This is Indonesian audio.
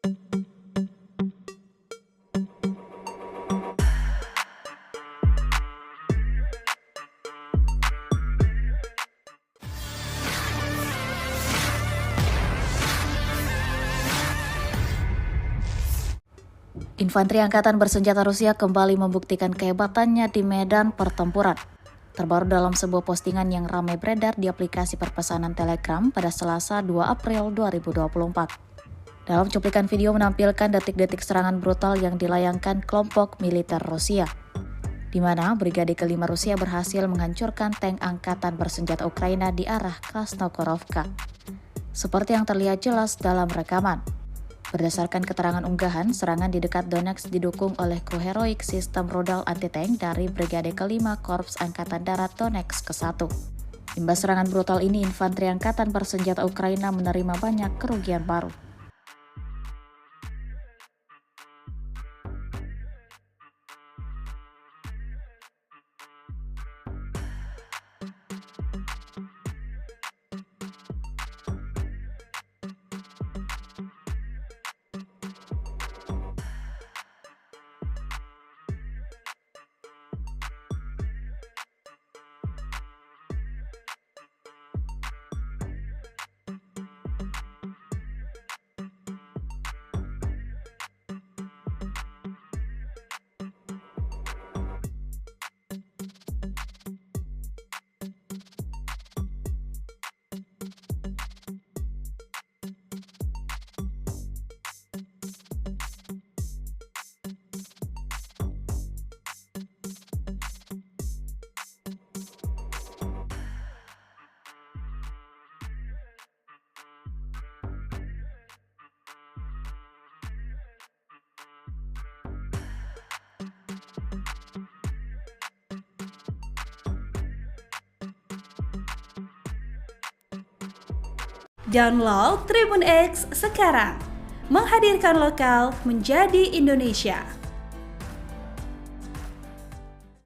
Infanteri Angkatan Bersenjata Rusia kembali membuktikan kehebatannya di medan pertempuran. Terbaru dalam sebuah postingan yang ramai beredar di aplikasi perpesanan Telegram pada Selasa 2 April 2024. Dalam cuplikan video menampilkan detik-detik serangan brutal yang dilayangkan kelompok militer Rusia, di mana Brigade Kelima Rusia berhasil menghancurkan tank Angkatan Bersenjata Ukraina di arah Krasnogorovka. Seperti yang terlihat jelas dalam rekaman. Berdasarkan keterangan unggahan, serangan di dekat Donetsk didukung oleh kru heroik sistem rudal anti-tank dari Brigade Kelima Korps Angkatan Darat Donetsk ke-1. Imbas serangan brutal ini, infanteri Angkatan Bersenjata Ukraina menerima banyak kerugian baru. Download Tribun X sekarang, menghadirkan lokal menjadi Indonesia.